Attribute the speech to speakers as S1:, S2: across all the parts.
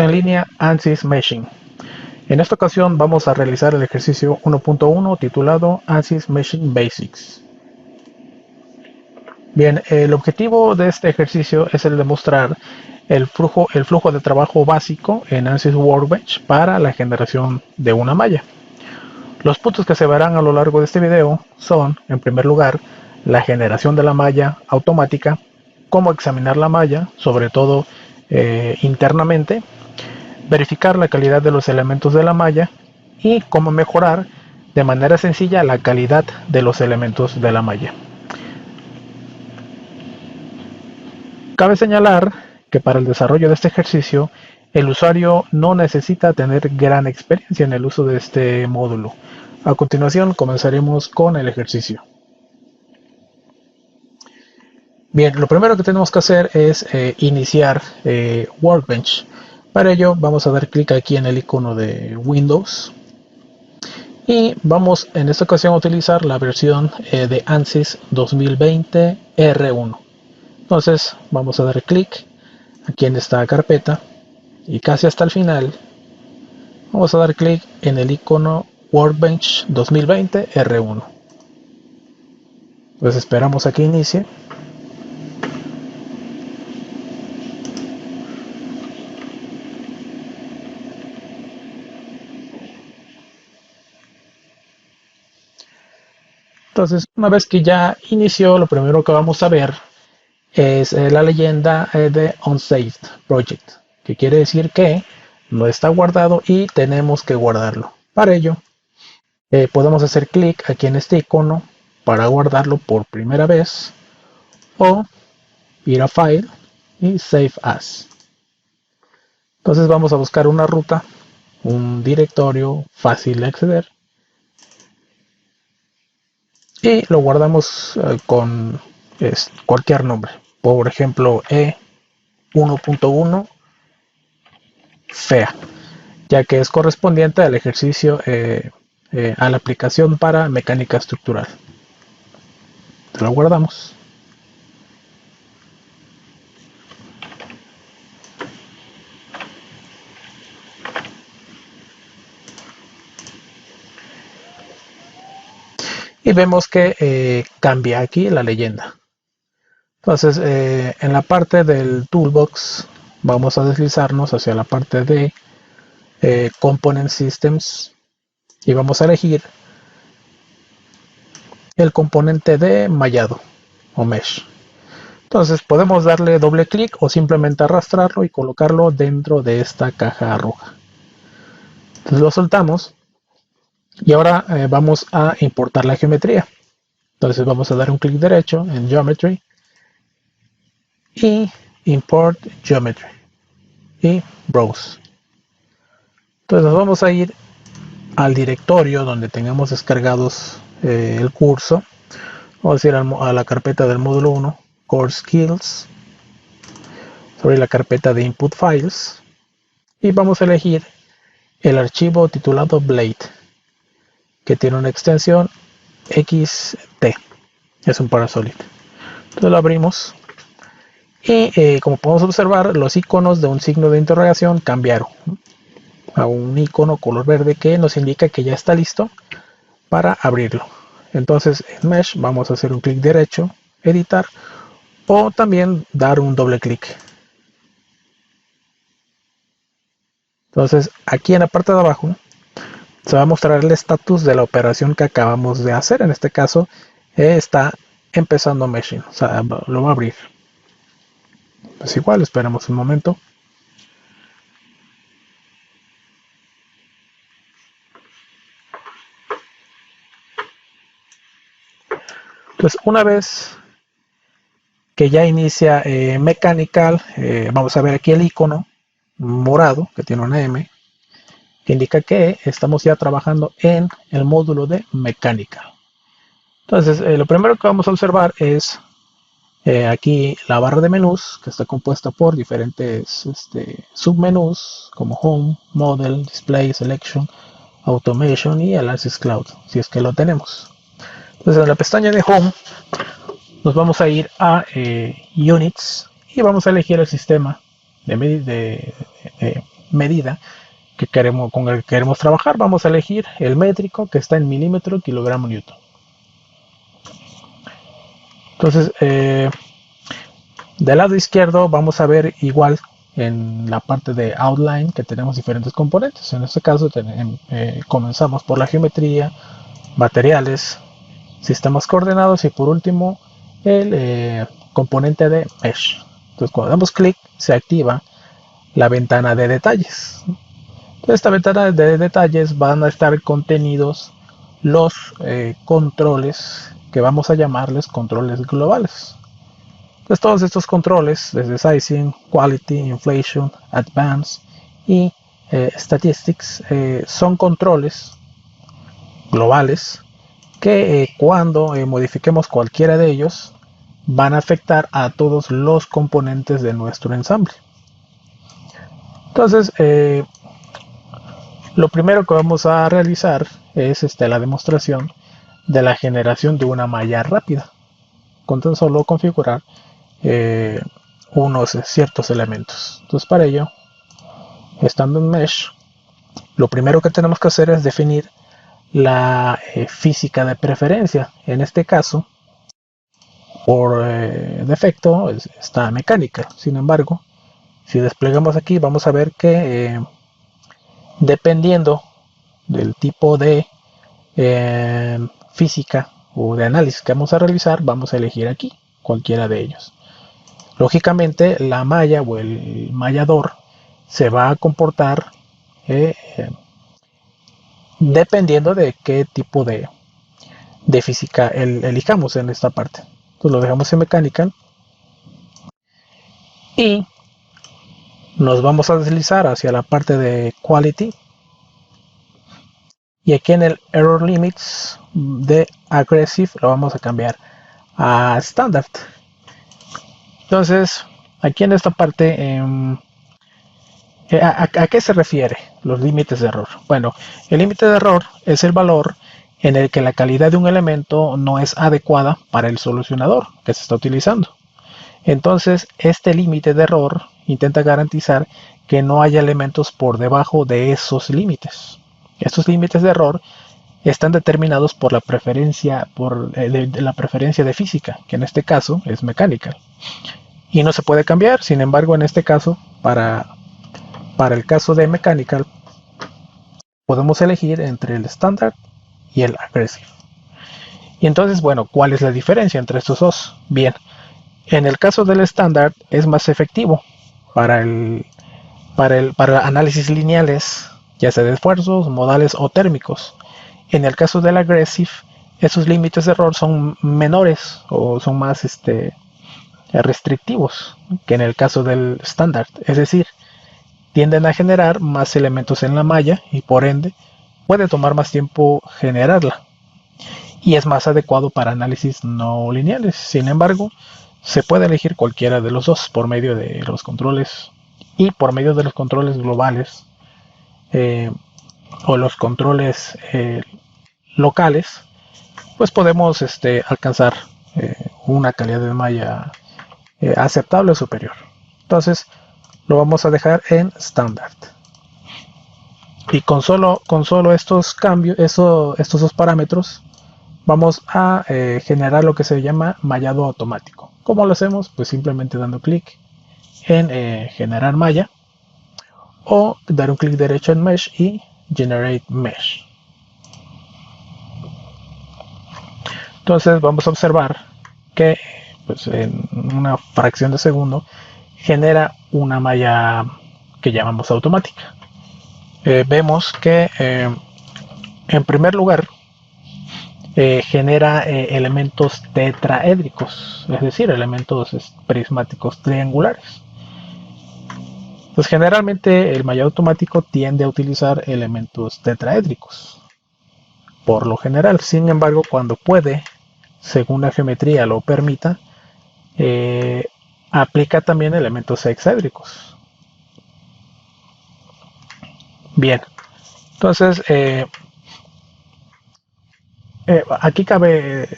S1: Curso en línea ANSYS Meshing. En esta ocasión vamos a realizar el ejercicio 1.1 titulado ANSYS Meshing Basics. Bien, el objetivo de este ejercicio es el de mostrar el flujo de trabajo básico en ANSYS Workbench para la generación de una malla. Los puntos que se verán a lo largo de este video son, en primer lugar, la generación de la malla automática, cómo examinar la malla, sobre todo internamente, verificar la calidad de los elementos de la malla y cómo mejorar de manera sencilla la calidad de los elementos de la malla. Cabe señalar que para el desarrollo de este ejercicio, el usuario no necesita tener gran experiencia en el uso de este módulo. A continuación comenzaremos con el ejercicio. Bien, lo primero que tenemos que hacer es iniciar Workbench. Para ello vamos a dar clic aquí en el icono de Windows y vamos en esta ocasión a utilizar la versión de ANSYS 2020 R1. Entonces vamos a dar clic aquí en esta carpeta y casi hasta el final vamos a dar clic en el icono Workbench 2020 R1. Pues esperamos a que inicie. Entonces, una vez que ya inició, lo primero que vamos a ver es la leyenda de Unsaved Project, que quiere decir que no está guardado y tenemos que guardarlo. Para ello, podemos hacer clic aquí en este icono para guardarlo por primera vez o ir a File y Save As. Entonces vamos a buscar una ruta, un directorio fácil de acceder y lo guardamos con cualquier nombre. Por ejemplo, E1.1 FEA, ya que es correspondiente al ejercicio a la aplicación para mecánica estructural. Lo guardamos. Y vemos que cambia aquí la leyenda. Entonces, en la parte del toolbox vamos a deslizarnos hacia la parte de Component Systems y vamos a elegir el componente de mallado o mesh. Entonces podemos darle doble clic o simplemente arrastrarlo y colocarlo dentro de esta caja roja. Entonces lo soltamos y ahora vamos a importar la geometría. Entonces vamos a dar un clic derecho en Geometry y Import Geometry y Browse. Entonces nos vamos a ir al directorio donde tengamos descargados el curso. Vamos a ir a la carpeta del módulo 1, Core Skills, sobre la carpeta de Input Files y vamos a elegir el archivo titulado Blade, que tiene una extensión XT, es un Parasolid. Entonces lo abrimos y como podemos observar, los iconos de un signo de interrogación cambiaron a un icono color verde que nos indica que ya está listo para abrirlo. Entonces en Mesh vamos a hacer un clic derecho, editar, o también dar un doble clic. Entonces aquí en la parte de abajo se va a mostrar el estatus de la operación que acabamos de hacer. En este caso está empezando Meshing, o sea, lo va a abrir. Pues igual, esperamos un momento. Pues una vez que ya inicia Mechanical, vamos a ver aquí el icono morado que tiene una M, que indica que estamos ya trabajando en el módulo de Mechanical. Entonces, lo primero que vamos a observar es aquí la barra de menús, que está compuesta por diferentes submenús como Home, Model, Display, Selection, Automation y Analysis Cloud, si es que lo tenemos. Entonces en la pestaña de Home nos vamos a ir a Units y vamos a elegir el sistema de medida que queremos, con el que queremos trabajar. Vamos a elegir el métrico que está en milímetro kilogramo newton. Entonces, del lado izquierdo vamos a ver igual en la parte de outline que tenemos diferentes componentes. En este caso comenzamos por la geometría, materiales, sistemas coordenados y por último el componente de mesh. Entonces cuando damos clic se activa la ventana de detalles. En esta ventana de detalles van a estar contenidos los controles que vamos a llamarles controles globales. Entonces todos estos controles, desde Sizing, Quality, Inflation, Advanced y Statistics, son controles globales que cuando modifiquemos cualquiera de ellos van a afectar a todos los componentes de nuestro ensamble. Entonces, lo primero que vamos a realizar es la demostración de la generación de una malla rápida, con tan solo configurar unos ciertos elementos. Entonces, para ello, estando en Mesh, lo primero que tenemos que hacer es definir la física de preferencia. En este caso, por defecto, está mecánica. Sin embargo, si desplegamos aquí, vamos a ver que dependiendo del tipo de física o de análisis que vamos a realizar, vamos a elegir aquí cualquiera de ellos. Lógicamente, la malla o el mallador se va a comportar dependiendo de qué tipo de física elijamos en esta parte. Entonces lo dejamos en Mechanical y nos vamos a deslizar hacia la parte de Quality y aquí en el Error Limits de Aggressive lo vamos a cambiar a Standard. Entonces aquí en esta parte ¿a qué se refiere los límites de error? Bueno, el límite de error es el valor en el que la calidad de un elemento no es adecuada para el solucionador que se está utilizando. Entonces, este límite de error intenta garantizar que no haya elementos por debajo de esos límites. Estos límites de error están determinados por la preferencia, la preferencia de física, que en este caso es mecánica. Y no se puede cambiar, sin embargo, en este caso, para el caso de Mechanical, podemos elegir entre el Standard y el Aggressive. Y entonces, bueno, ¿cuál es la diferencia entre estos dos? Bien, en el caso del Standard es más efectivo para análisis lineales, ya sea de esfuerzos, modales o térmicos. En el caso del Aggressive, esos límites de error son menores o son más restrictivos que en el caso del Standard. Es decir, tienden a generar más elementos en la malla y por ende puede tomar más tiempo generarla y es más adecuado para análisis no lineales. Sin embargo, se puede elegir cualquiera de los dos por medio de los controles y por medio de los controles globales o los controles locales, pues podemos alcanzar una calidad de malla aceptable o superior. Entonces lo vamos a dejar en Standard. Y con solo estos cambios, estos dos parámetros, vamos a generar lo que se llama mallado automático. ¿Cómo lo hacemos? Pues simplemente dando clic en generar malla o dar un clic derecho en Mesh y Generate Mesh. Entonces vamos a observar que pues, en una fracción de segundo genera una malla que llamamos automática. Vemos que en primer lugar genera elementos tetraédricos, es decir, elementos prismáticos triangulares. Pues generalmente el mallado automático tiende a utilizar elementos tetraédricos, por lo general. Sin embargo, cuando puede, según la geometría lo permita, aplica también elementos hexaédricos. Bien, entonces aquí cabe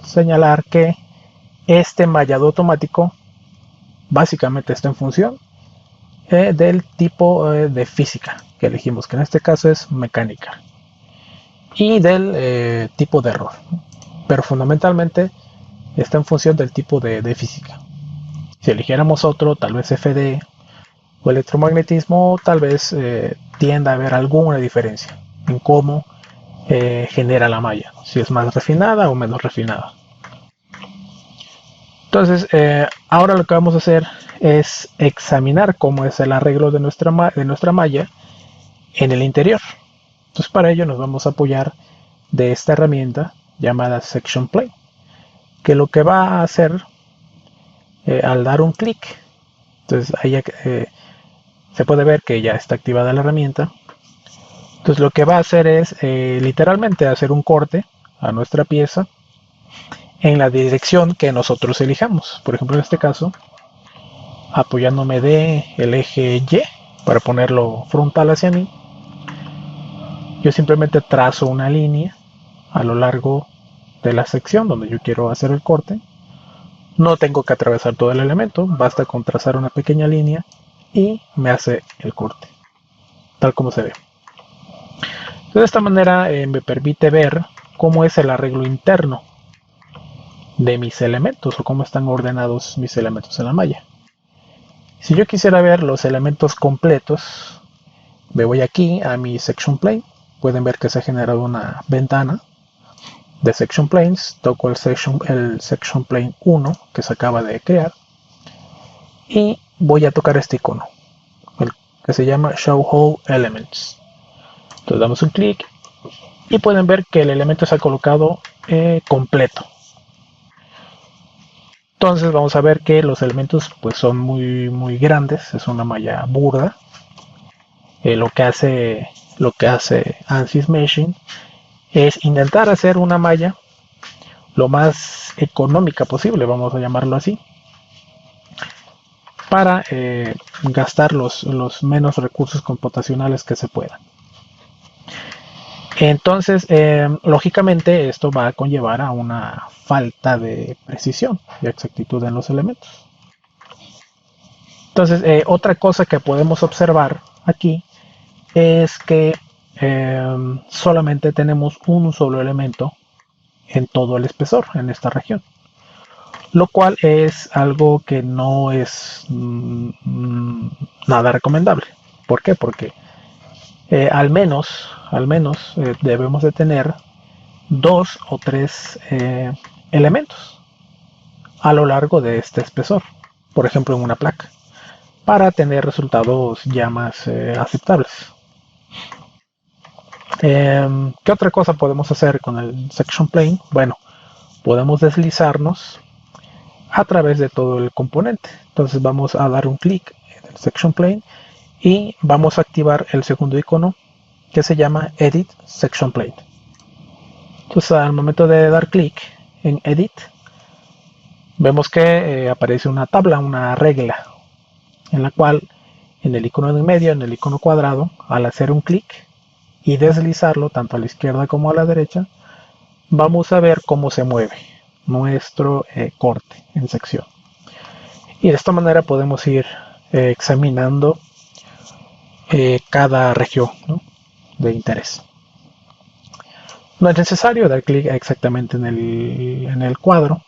S1: señalar que este mallado automático básicamente está en función del tipo de física que elegimos, que en este caso es mecánica, y del tipo de error, pero fundamentalmente está en función del tipo de física. Si eligiéramos otro, tal vez FD o electromagnetismo, tal vez tienda a haber alguna diferencia en cómo genera la malla, si es más refinada o menos refinada. Entonces, ahora lo que vamos a hacer es examinar cómo es el arreglo de nuestra malla en el interior. Entonces, para ello nos vamos a apoyar de esta herramienta llamada Section Plane, que lo que va a hacer al dar un clic, entonces ahí se puede ver que ya está activada la herramienta. Entonces lo que va a hacer es literalmente hacer un corte a nuestra pieza en la dirección que nosotros elijamos. Por ejemplo, en este caso, apoyándome de el eje Y para ponerlo frontal hacia mí, yo simplemente trazo una línea a lo largo de la sección donde yo quiero hacer el corte. No tengo que atravesar todo el elemento, basta con trazar una pequeña línea y me hace el corte, tal como se ve. De esta manera me permite ver cómo es el arreglo interno de mis elementos o cómo están ordenados mis elementos en la malla. Si yo quisiera ver los elementos completos, me voy aquí a mi Section Plane. Pueden ver que se ha generado una ventana de Section Planes. Toco el Section Plane 1 que se acaba de crear y voy a tocar este icono, el que se llama Show All Elements. Entonces damos un clic y pueden ver que el elemento se ha colocado completo. Entonces vamos a ver que los elementos pues son muy grandes, es una malla burda. Lo que hace ANSYS Meshing es intentar hacer una malla lo más económica posible, vamos a llamarlo así, para gastar los menos recursos computacionales que se puedan. Entonces, lógicamente, esto va a conllevar a una falta de precisión y exactitud en los elementos. Entonces, otra cosa que podemos observar aquí es que solamente tenemos un solo elemento en todo el espesor en esta región, lo cual es algo que no es nada recomendable. ¿Por qué? Porque al menos debemos de tener 2 o 3 elementos a lo largo de este espesor, por ejemplo en una placa, para tener resultados ya más aceptables. ¿Qué otra cosa podemos hacer con el Section Plane? Bueno, podemos deslizarnos a través de todo el componente. Entonces vamos a dar un clic en el Section Plane y vamos a activar el segundo icono que se llama Edit Section Plane. Entonces al momento de dar clic en Edit, vemos que aparece una tabla, una regla, en la cual en el icono de en medio, en el icono cuadrado, al hacer un clic y deslizarlo tanto a la izquierda como a la derecha, vamos a ver cómo se mueve nuestro corte en sección. Y de esta manera podemos ir examinando cada región, ¿no?, de interés. No es necesario dar clic exactamente en el cuadro.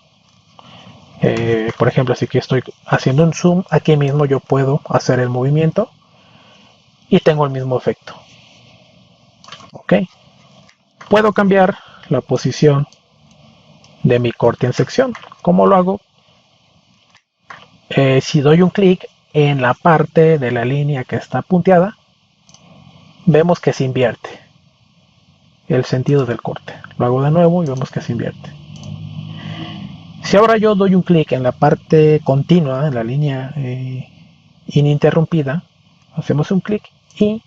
S1: Por ejemplo, si aquí estoy haciendo un zoom, aquí mismo yo puedo hacer el movimiento y tengo el mismo efecto. ¿Ok? Puedo cambiar la posición de mi corte en sección. ¿Cómo lo hago? Si doy un clic en la parte de la línea que está punteada, vemos que se invierte el sentido del corte. Lo hago de nuevo y vemos que se invierte. Si ahora yo doy un clic en la parte continua, en la línea ininterrumpida, hacemos un clic y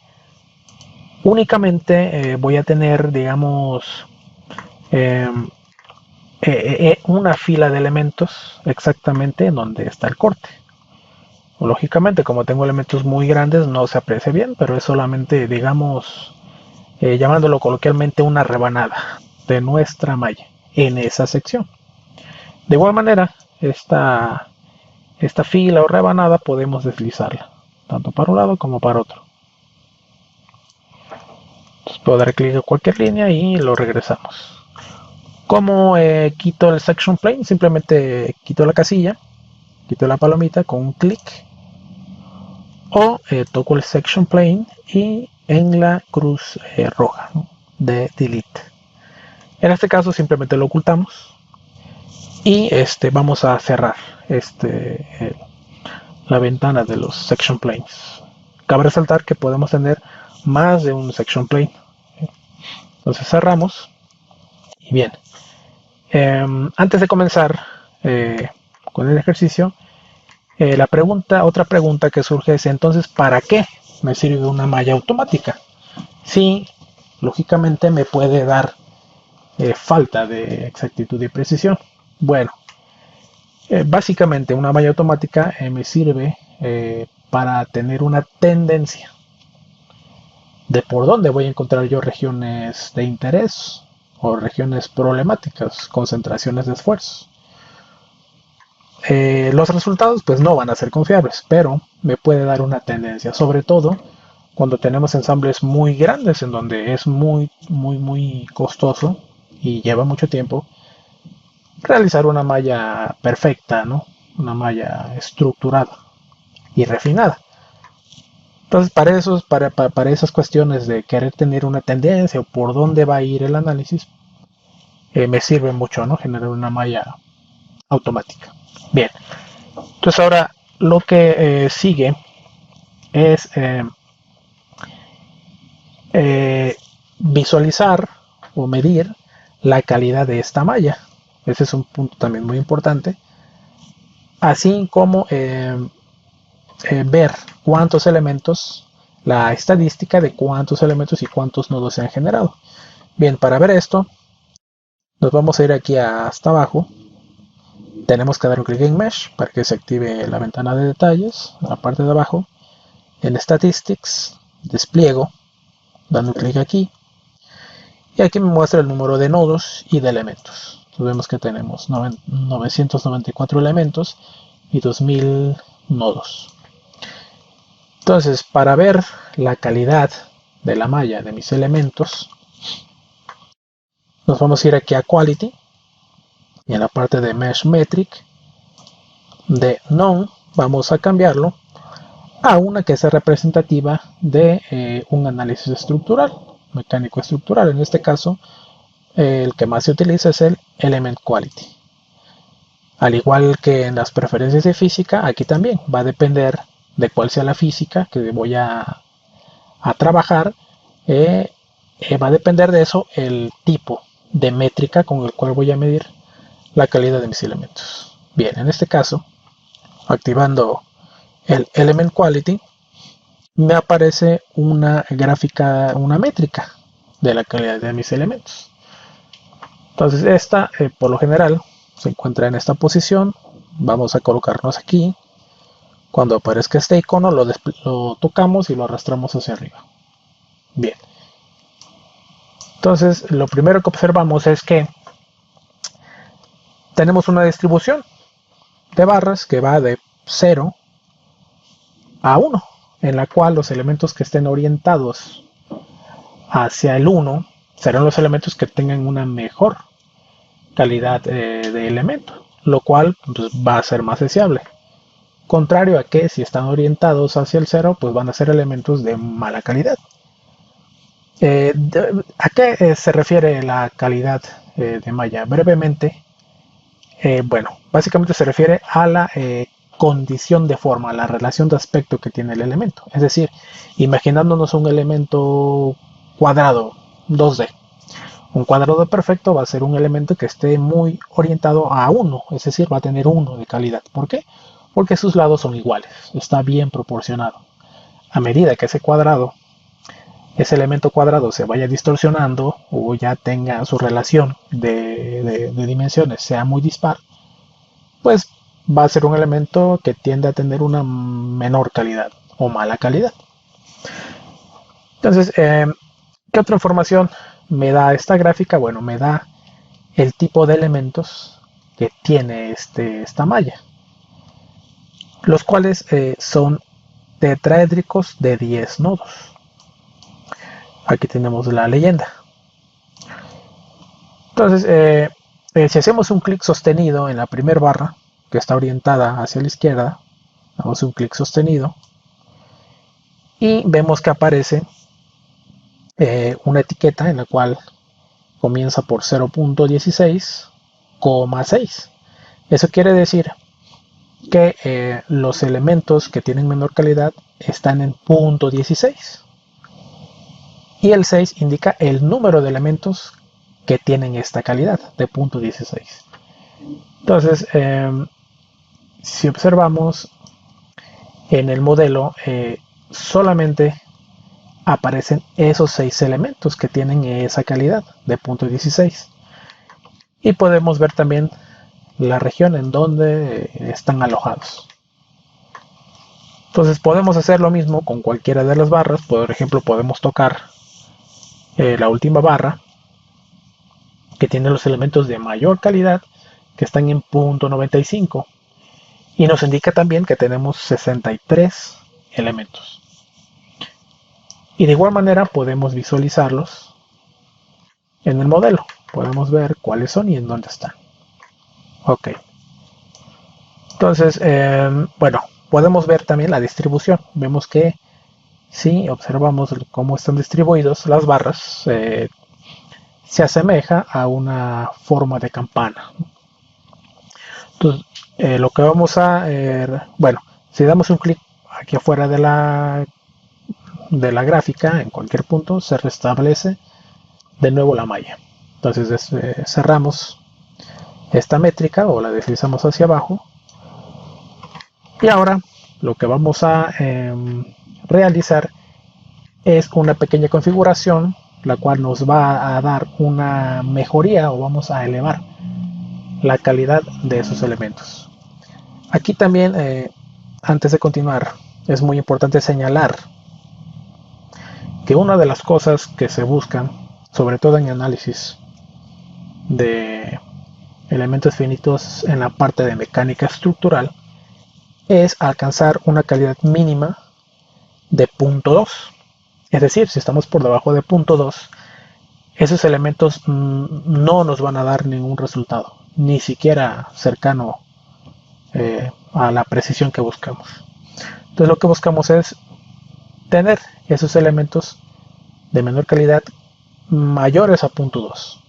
S1: únicamente voy a tener, digamos, una fila de elementos exactamente en donde está el corte. Lógicamente, como tengo elementos muy grandes, no se aprecia bien, pero es solamente, digamos, llamándolo coloquialmente, una rebanada de nuestra malla en esa sección. De igual manera, esta fila o rebanada podemos deslizarla. tanto para un lado como para otro. Entonces puedo dar clic a cualquier línea y lo regresamos. ¿Cómo quito el section plane? Simplemente quito la casilla, quito la palomita con un clic, o toco el section plane y en la cruz roja, ¿no?, de delete. En este caso simplemente lo ocultamos y vamos a cerrar la ventana de los section planes. Cabe resaltar que podemos tener más de un section plane. Entonces cerramos y bien. Antes de comenzar con el ejercicio, otra pregunta que surge es: entonces, ¿para qué me sirve una malla automática? Sí, lógicamente me puede dar falta de exactitud y precisión. Bueno, básicamente una malla automática me sirve para tener una tendencia de por dónde voy a encontrar yo regiones de interés o regiones problemáticas, concentraciones de esfuerzos. Los resultados pues no van a ser confiables, pero me puede dar una tendencia, sobre todo cuando tenemos ensambles muy grandes en donde es muy costoso y lleva mucho tiempo realizar una malla perfecta, ¿no? Una malla estructurada y refinada. Entonces, para esas cuestiones de querer tener una tendencia o por dónde va a ir el análisis, me sirve mucho, ¿no?, generar una malla automática. Bien, entonces ahora lo que sigue es visualizar o medir la calidad de esta malla. Ese es un punto también muy importante. Así como ver cuántos elementos, la estadística de cuántos elementos y cuántos nodos se han generado. Bien, para ver esto, nos vamos a ir aquí hasta abajo. Tenemos que dar un clic en Mesh para que se active la ventana de detalles, a la parte de abajo. En Statistics, despliego, dando un clic aquí. Y aquí me muestra el número de nodos y de elementos. Entonces vemos que tenemos 994 elementos y 2000 nodos. Entonces, para ver la calidad de la malla de mis elementos, nos vamos a ir aquí a Quality y en la parte de Mesh Metric de None vamos a cambiarlo a una que sea representativa de un análisis estructural, mecánico estructural. En este caso, el que más se utiliza es el Element Quality. Al igual que en las preferencias de física, aquí también va a depender de cuál sea la física que voy a trabajar. Va a depender de eso el tipo de métrica con el cual voy a medir la calidad de mis elementos. Bien, en este caso, activando el Element Quality, me aparece una gráfica, una métrica de la calidad de mis elementos. Entonces esta, por lo general, se encuentra en esta posición. Vamos a colocarnos aquí. Cuando aparezca este icono, lo tocamos y lo arrastramos hacia arriba. Bien. Entonces, lo primero que observamos es que tenemos una distribución de barras que va de 0 a 1, en la cual los elementos que estén orientados hacia el 1 serán los elementos que tengan una mejor calidad de elemento, lo cual pues, va a ser más deseable. Contrario a que si están orientados hacia el 0, pues van a ser elementos de mala calidad. ¿A qué se refiere la calidad de malla? Brevemente, bueno, básicamente se refiere a la condición de forma, a la relación de aspecto que tiene el elemento. Es decir, imaginándonos un elemento cuadrado 2D. Un cuadrado perfecto va a ser un elemento que esté muy orientado a 1, es decir, va a tener 1 de calidad. ¿Por qué? Porque sus lados son iguales, está bien proporcionado. A medida que ese elemento cuadrado se vaya distorsionando o ya tenga su relación de dimensiones sea muy dispar, pues va a ser un elemento que tiende a tener una menor calidad o mala calidad. Entonces, ¿qué otra información me da esta gráfica? Bueno, me da el tipo de elementos que tiene esta malla, los cuales son tetraédricos de 10 nodos. Aquí tenemos la leyenda. Entonces, si hacemos un clic sostenido en la primera barra, que está orientada hacia la izquierda, damos un clic sostenido y vemos que aparece una etiqueta en la cual comienza por 0.16,6. Eso quiere decir que los elementos que tienen menor calidad están en punto 16 y el 6 indica el número de elementos que tienen esta calidad de punto 16. Entonces, si observamos en el modelo, solamente aparecen esos 6 elementos que tienen esa calidad de punto 16 y podemos ver también la región en donde están alojados. Entonces podemos hacer lo mismo con cualquiera de las barras. Por ejemplo, podemos tocar la última barra que tiene los elementos de mayor calidad que están en punto 95 y nos indica también que tenemos 63 elementos. Y de igual manera podemos visualizarlos en el modelo. Podemos ver cuáles son y en dónde están. Ok. Entonces, bueno, podemos ver también la distribución. Vemos que si observamos cómo están distribuidos las barras, se asemeja a una forma de campana. Entonces, lo que vamos a, bueno, si damos un clic aquí afuera de la gráfica, en cualquier punto, se restablece de nuevo la malla. Entonces cerramos esta métrica o la deslizamos hacia abajo. Y ahora lo que vamos a realizar es una pequeña configuración, la cual nos va a dar una mejoría o vamos a elevar la calidad de esos elementos. Aquí también, antes de continuar, es muy importante señalar que una de las cosas que se buscan, sobre todo en análisis de elementos finitos en la parte de mecánica estructural, es alcanzar una calidad mínima de 0.2. Es decir, si estamos por debajo de 0.2, esos elementos no nos van a dar ningún resultado, ni siquiera cercano a la precisión que buscamos. Entonces lo que buscamos es tener esos elementos de menor calidad mayores a 0.2.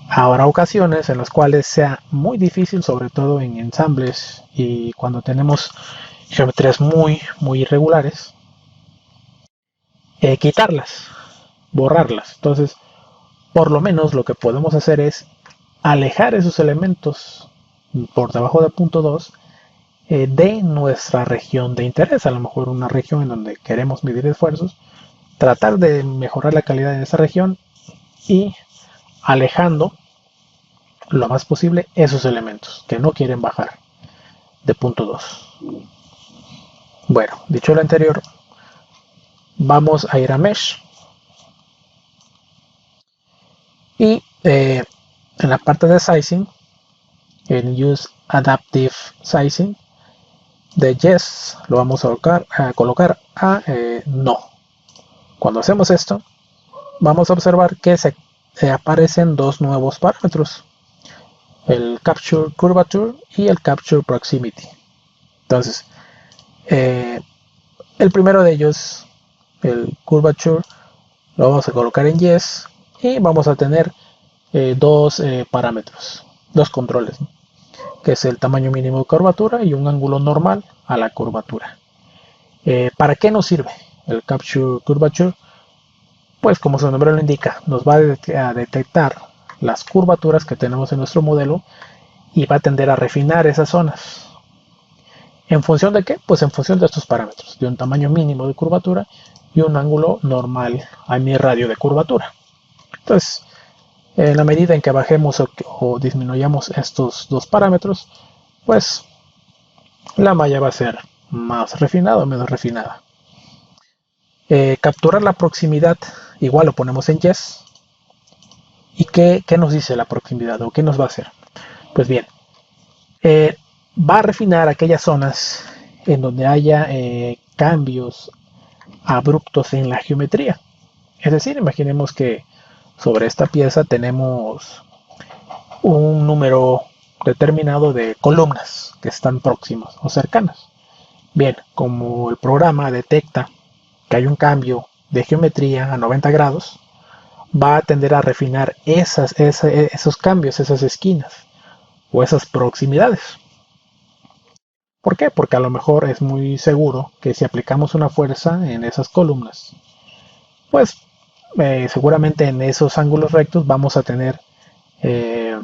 S1: Habrá ocasiones en las cuales sea muy difícil, sobre todo en ensambles y cuando tenemos geometrías muy irregulares, quitarlas, borrarlas. Entonces, por lo menos lo que podemos hacer es alejar esos elementos por debajo de 0.2 de nuestra región de interés. A lo mejor una región en donde queremos medir esfuerzos, tratar de mejorar la calidad de esa región y alejando lo más posible esos elementos que no quieren bajar de 0.2. Bueno, dicho lo anterior, vamos a ir a Mesh y en la parte de Sizing, en Use Adaptive Sizing, de Yes lo vamos a colocar a No. Cuando hacemos esto, vamos a observar que se aparecen dos nuevos parámetros, el Capture Curvature y el Capture Proximity. Entonces, el primero de ellos, el Curvature, lo vamos a colocar en Yes y vamos a tener dos parámetros, dos controles, ¿no? Que es el tamaño mínimo de curvatura y un ángulo normal a la curvatura. ¿Para qué nos sirve el Capture Curvature? Pues como su nombre lo indica, nos va a detectar las curvaturas que tenemos en nuestro modelo y va a tender a refinar esas zonas. ¿En función de qué? Pues en función de estos parámetros, de un tamaño mínimo de curvatura y un ángulo normal a mi radio de curvatura. Entonces, en la medida en que bajemos o disminuyamos estos dos parámetros, pues la malla va a ser más refinada o menos refinada. Capturar la proximidad, igual lo ponemos en Yes. ¿Y qué nos dice la proximidad o qué nos va a hacer? Pues bien, va a refinar aquellas zonas en donde haya cambios abruptos en la geometría. Es decir, imaginemos que sobre esta pieza tenemos un número determinado de columnas que están próximas o cercanas. Bien, como el programa detecta que hay un cambio de geometría a 90 grados, va a tender a refinar esos cambios, esas esquinas o esas proximidades. ¿Por qué? Porque a lo mejor es muy seguro que si aplicamos una fuerza en esas columnas, pues seguramente en esos ángulos rectos vamos a tener eh,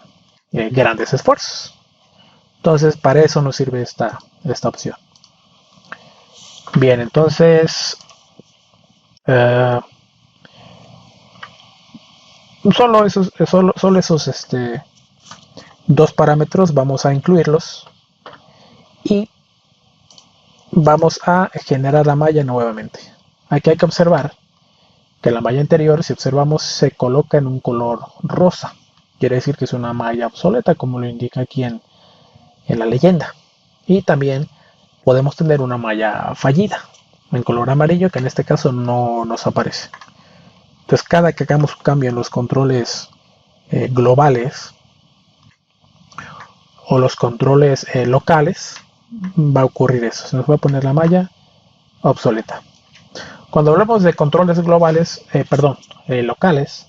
S1: grandes esfuerzos. Entonces, para eso nos sirve esta opción. Bien, entonces, eh, solo esos dos parámetros vamos a incluirlos y vamos a generar la malla nuevamente. Aquí hay que observar que la malla anterior, si observamos, se coloca en un color rosa. Quiere decir que es una malla obsoleta, como lo indica aquí en la leyenda. Y también podemos tener una malla fallida en color amarillo, que en este caso no nos aparece. Entonces, cada que hagamos un cambio en los controles globales o los controles locales, va a ocurrir eso. Se nos va a poner la malla obsoleta. Cuando hablamos de controles globales, locales,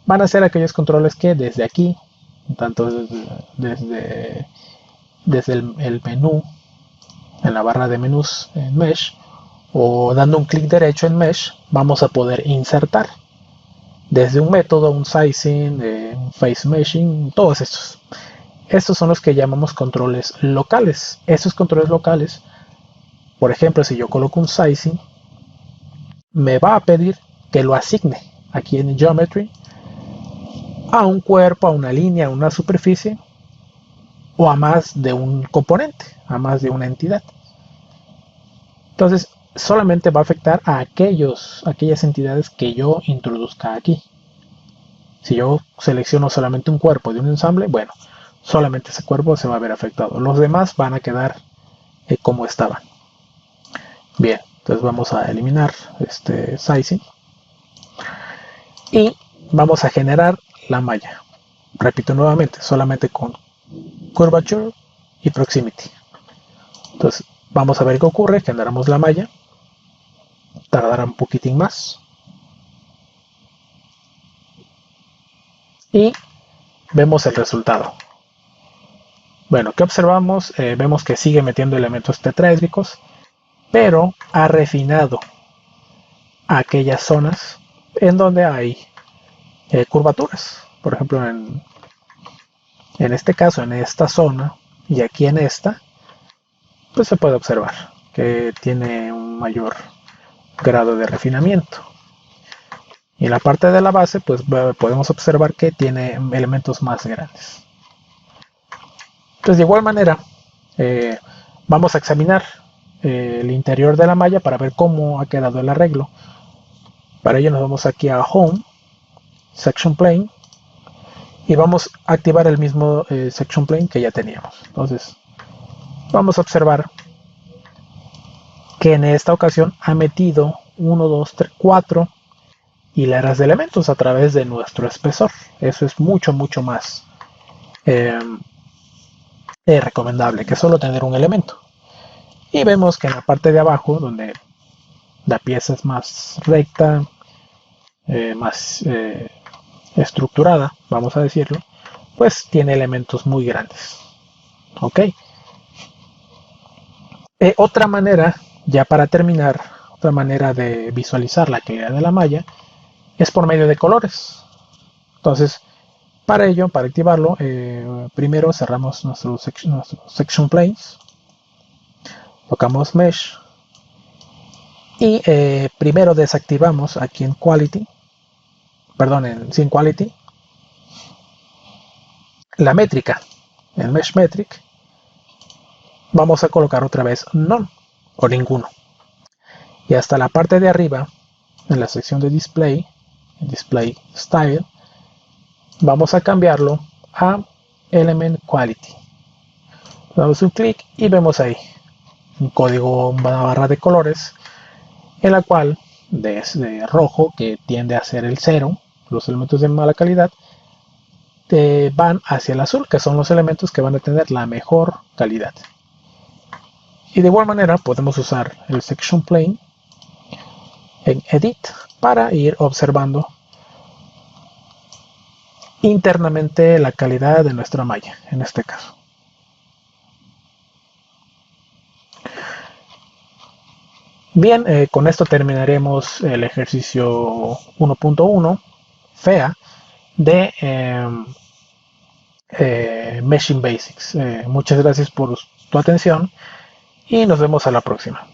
S1: van a ser aquellos controles que desde aquí, tanto desde el menú, en la barra de menús en Mesh, o dando un clic derecho en Mesh, vamos a poder insertar desde un método, un sizing, un face meshing, todos estos. Estos son los que llamamos controles locales. Esos controles locales, por ejemplo, si yo coloco un sizing, me va a pedir que lo asigne aquí en Geometry a un cuerpo, a una línea, a una superficie o a más de un componente, a más de una entidad. Entonces, solamente va a afectar a aquellas entidades que yo introduzca aquí. Si yo selecciono solamente un cuerpo de un ensamble, bueno, solamente ese cuerpo se va a ver afectado. Los demás van a quedar como estaban. Bien, entonces vamos a eliminar este sizing y vamos a generar la malla. Repito nuevamente, solamente con curvature y proximity. Entonces vamos a ver qué ocurre. Generamos la malla, tardará un poquitín más y vemos el resultado. Bueno, ¿qué observamos? Vemos que sigue metiendo elementos tetraédricos, pero ha refinado aquellas zonas en donde hay curvaturas. Por ejemplo, en este caso, en esta zona y aquí en esta, pues se puede observar que tiene un mayor grado de refinamiento. Y en la parte de la base, pues podemos observar que tiene elementos más grandes. Entonces, de igual manera, vamos a examinar el interior de la malla para ver cómo ha quedado el arreglo. Para ello nos vamos aquí a Home, Section Plane, y vamos a activar el mismo Section Plane que ya teníamos. Entonces, vamos a observar que en esta ocasión ha metido 1, 2, 3, 4 hileras de elementos a través de nuestro espesor. Eso es mucho más recomendable que solo tener un elemento. Y vemos que en la parte de abajo, donde la pieza es más recta, más estructurada, vamos a decirlo, pues tiene elementos muy grandes. Ok. Otra manera, ya para terminar, otra manera de visualizar la calidad de la malla es por medio de colores. Entonces, para ello, para activarlo, primero cerramos nuestros section planes, tocamos Mesh y primero desactivamos aquí en Quality, en Scene Quality, la métrica, en Mesh Metric, vamos a colocar otra vez None o ninguno. Y hasta la parte de arriba, en la sección de Display, Display Style, vamos a cambiarlo a Element Quality. Damos un clic y vemos ahí un código, una barra de colores, en la cual desde rojo, que tiende a ser el cero, los elementos de mala calidad, van hacia el azul, que son los elementos que van a tener la mejor calidad. Y de igual manera podemos usar el section plane en edit para ir observando internamente la calidad de nuestra malla, en este caso. Bien, con esto terminaremos el ejercicio 1.1 FEA de Meshing Basics. Muchas gracias por tu atención y nos vemos a la próxima.